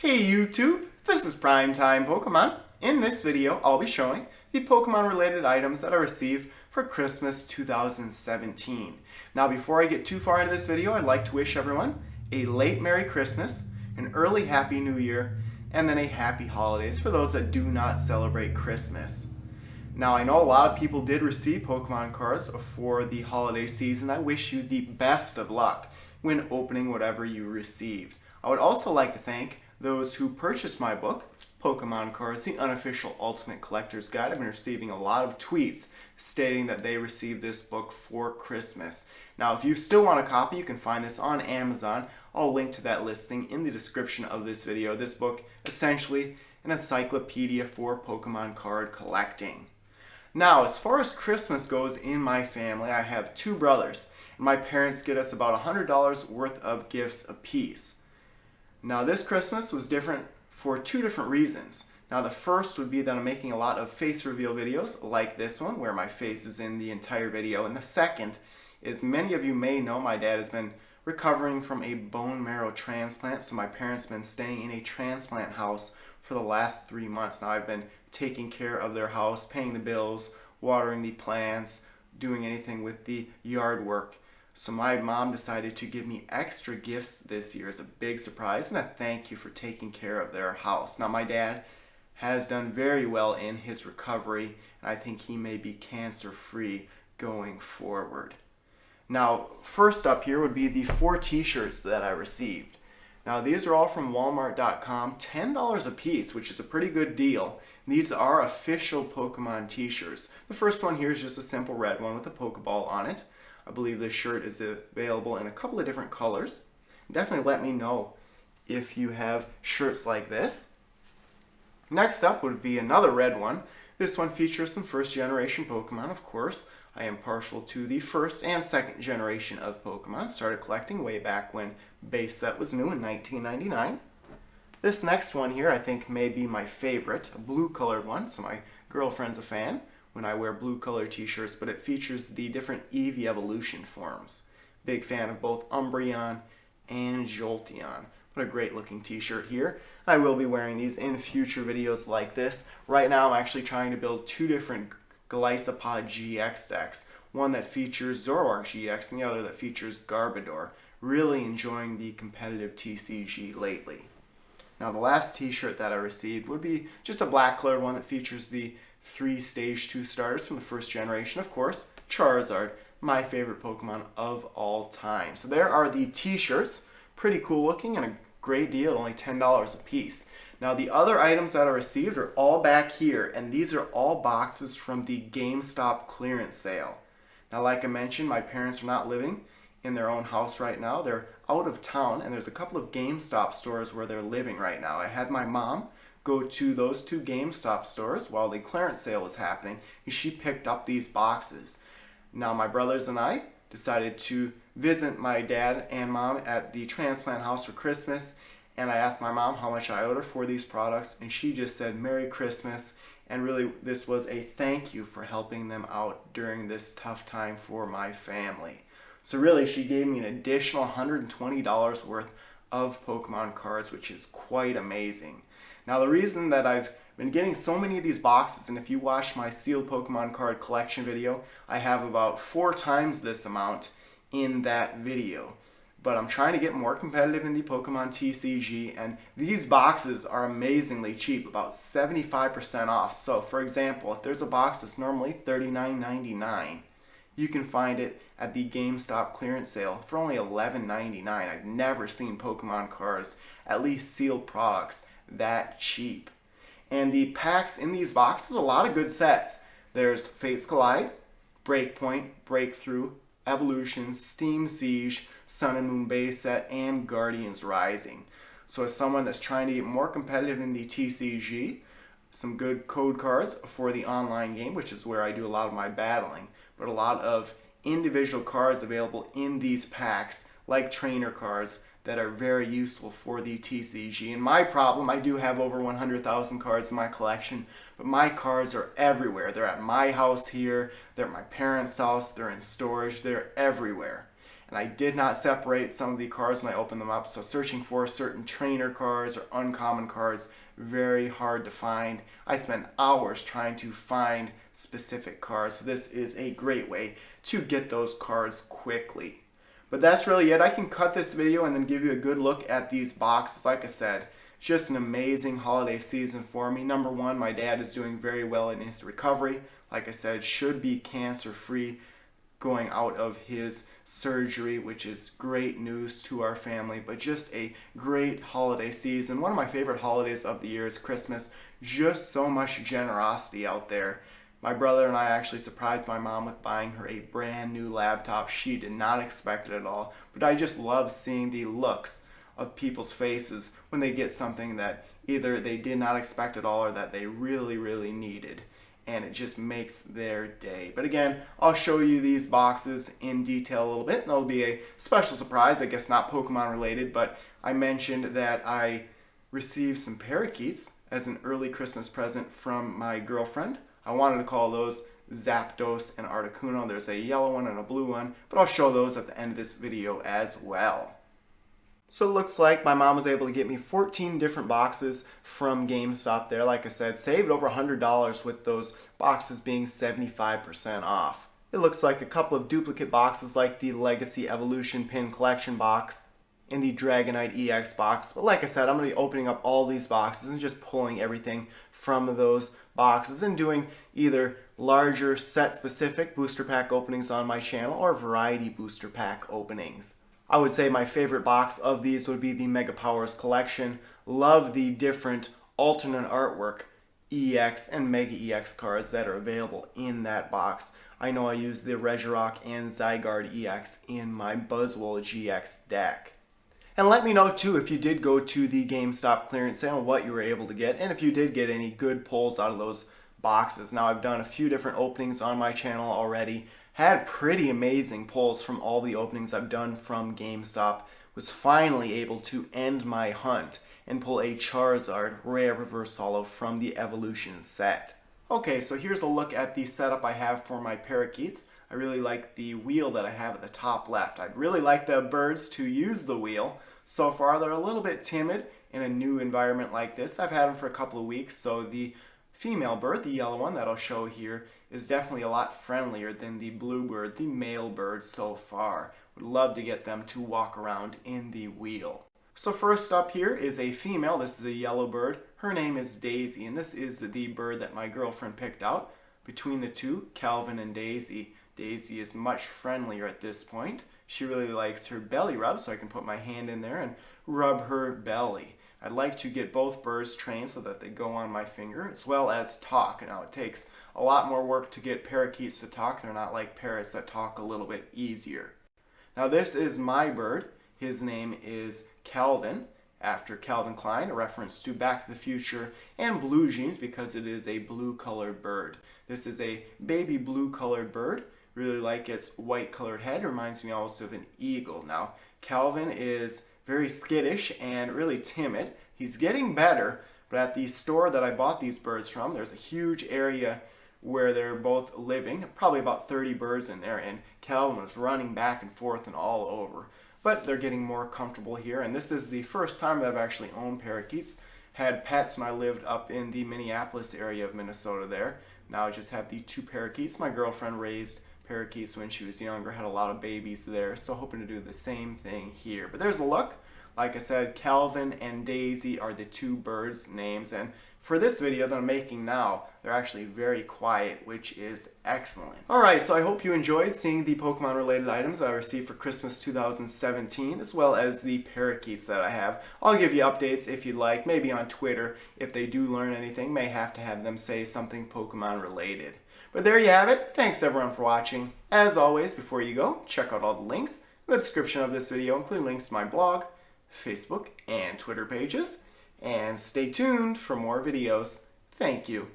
Hey YouTube, this is PrimetimePokemon. In this video, I'll be showing the Pokemon related items that I received for Christmas 2017. Now before I get too far into this video, I'd like to wish everyone a late Merry Christmas, an early Happy New Year, and then a Happy Holidays for those that do not celebrate Christmas. Now I know a lot of people did receive Pokemon cards for the holiday season. I wish you the best of luck when opening whatever you received. I would also like to thank those who purchased my book, Pokemon Cards, the Unofficial Ultimate Collector's Guide. I've been receiving a lot of tweets stating that they received this book for Christmas. Now, if you still want a copy, you can find this on Amazon. I'll link to that listing in the description of this video. This book, essentially an encyclopedia for Pokemon card collecting. Now, as far as Christmas goes in my family, I have two brothers. And my parents get us about $100 worth of gifts apiece. Now this Christmas was different for two different reasons. Now the first would be that I'm making a lot of face reveal videos like this one where my face is in the entire video. And the second is, many of you may know, my dad has been recovering from a bone marrow transplant. So my parents have been staying in a transplant house for the last 3 months. Now I've been taking care of their house, paying the bills, watering the plants, doing anything with the yard work. So my mom decided to give me extra gifts this year as a big surprise and a thank you for taking care of their house. Now my dad has done very well in his recovery, and I think he may be cancer free going forward. Now first up here would be the 4 t-shirts that I received. Now these are all from Walmart.com, $10 a piece, which is a pretty good deal. These are official Pokemon t-shirts. The first one here is just a simple red one with a Pokeball on it. I believe this shirt is available in a couple of different colors. Definitely let me know if you have shirts like this. Next up would be another red one. This one features some first generation Pokemon, of course. I am partial to the first and second generation of Pokemon. Started collecting way back when base set was new in 1999. This next one here I think may be my favorite, a blue colored one, so my girlfriend's a fan when I wear blue colored t-shirts, but it features the different Eevee evolution forms. Big fan of both Umbreon and Jolteon. What a great looking t-shirt here. I will be wearing these in future videos like this. Right now I'm actually trying to build 2 different Golisopod GX decks. One that features Zoroark GX and the other that features Garbodor. Really enjoying the competitive TCG lately. Now the last t-shirt that I received would be just a black colored one that features the 3 Stage 2 starters from the first generation. Of course, Charizard, my favorite Pokemon of all time. So there are the t-shirts. Pretty cool looking and a great deal, only $10 a piece. Now the other items that I received are all back here, and these are all boxes from the GameStop Clearance Sale. Now like I mentioned, my parents are not living in their own house right now. They're out of town, and there's a couple of GameStop stores where they're living right now. I had my mom go to those 2 GameStop stores while the clearance sale was happening, and she picked up these boxes. Now my brothers and I decided to visit my dad and mom at the transplant house for Christmas, and I asked my mom how much I owed her for these products, and she just said Merry Christmas, and really this was a thank you for helping them out during this tough time for my family. So really she gave me an additional $120 worth of Pokemon cards, which is quite amazing. Now the reason that I've been getting so many of these boxes, and if you watch my sealed Pokemon card collection video, I have about 4 times this amount in that video. But I'm trying to get more competitive in the Pokemon TCG, and these boxes are amazingly cheap, about 75% off. So for example, if there's a box that's normally $39.99, you can find it at the GameStop Clearance Sale for only $11.99. I've never seen Pokemon cards, at least sealed products, that cheap. And the packs in these boxes, a lot of good sets. There's Fates Collide, Breakpoint, Breakthrough, Evolution, Steam Siege, Sun and Moon base set, and Guardians Rising. So as someone that's trying to get more competitive in the TCG, some good code cards for the online game, which is where I do a lot of my battling, but a lot of individual cards available in these packs, like trainer cards, that are very useful for the TCG. And my problem, I do have over 100,000 cards in my collection, but my cards are everywhere. They're at my house here, they're at my parents' house, they're in storage, they're everywhere. and I did not separate some of the cards when I opened them up, so searching for certain trainer cards or uncommon cards, very hard to find. I spent hours trying to find specific cards, so this is a great way to get those cards quickly. But that's really it. I can cut this video and then give you a good look at these boxes. Like I said, just an amazing holiday season for me. Number one, my dad is doing very well in his recovery. Like I said, should be cancer-free going out of his surgery, which is great news to our family. But just a great holiday season. One of my favorite holidays of the year is Christmas. Just so much generosity out there. My brother and I actually surprised my mom with buying her a brand new laptop. She did not expect it at all, but I just love seeing the looks of people's faces when they get something that either they did not expect at all or that they really, really needed. And it just makes their day. But again, I'll show you these boxes in detail a little bit. That'll be a special surprise, I guess not Pokemon related, but I mentioned that I received some parakeets as an early Christmas present from my girlfriend. I wanted to call those Zapdos and Articuno. There's a yellow one and a blue one, but I'll show those at the end of this video as well. So it looks like my mom was able to get me 14 different boxes from GameStop there. Like I said, saved over $100 with those boxes being 75% off. It looks like a couple of duplicate boxes like the Legacy Evolution Pin Collection box and the Dragonite EX box. But like I said, I'm going to be opening up all these boxes and just pulling everything from those boxes and doing either larger set-specific booster pack openings on my channel or variety booster pack openings. I would say my favorite box of these would be the Mega Powers collection. Love the different alternate artwork EX and Mega EX cards that are available in that box. I know I use the Regirock and Zygarde EX in my Buzzwole GX deck. And let me know too if you did go to the GameStop clearance sale, what you were able to get, and if you did get any good pulls out of those boxes. Now I've done a few different openings on my channel already. Had pretty amazing pulls from all the openings I've done from GameStop. Was finally able to end my hunt and pull a Charizard Rare Reverse Holo from the Evolution set. Okay, so here's a look at the setup I have for my parakeets. I really like the wheel that I have at the top left. I'd really like the birds to use the wheel. So far, they're a little bit timid in a new environment like this. I've had them for a couple of weeks, so the female bird, the yellow one that I'll show here, is definitely a lot friendlier than the blue bird, the male bird so far. Would love to get them to walk around in the wheel. So first up here is a female. This is a yellow bird. Her name is Daisy, and this is the bird that my girlfriend picked out. Between the two, Calvin and Daisy, Daisy is much friendlier at this point. She really likes her belly rub, so I can put my hand in there and rub her belly. I'd like to get both birds trained so that they go on my finger, as well as talk. Now, it takes a lot more work to get parakeets to talk. They're not like parrots that talk a little bit easier. Now, this is my bird. His name is Calvin, after Calvin Klein, a reference to Back to the Future and Blue Jeans because it is a blue-colored bird. This is a baby blue-colored bird. Really like its white-colored head. Reminds me also of an eagle. Now, Calvin is very skittish and really timid. He's getting better, but at the store that I bought these birds from, there's a huge area where they're both living, probably about 30 birds in there, and Calvin was running back and forth and all over. But they're getting more comfortable here, and this is the first time that I've actually owned parakeets. Had pets when I lived up in the Minneapolis area of Minnesota there. Now I just have the two parakeets. My girlfriend raised parakeets when she was younger, had a lot of babies there, so hoping to do the same thing here. But there's a look. Like I said, Calvin and Daisy are the two birds' names, and for this video that I'm making now, they're actually very quiet, which is excellent. Alright, so I hope you enjoyed seeing the Pokemon related items that I received for Christmas 2017, as well as the parakeets that I have. I'll give you updates if you'd like, maybe on Twitter. If they do learn anything, may have to have them say something Pokemon related. But there you have it. Thanks everyone for watching. As always, before you go, check out all the links in the description of this video, including links to my blog, Facebook, and Twitter pages. And stay tuned for more videos. Thank you.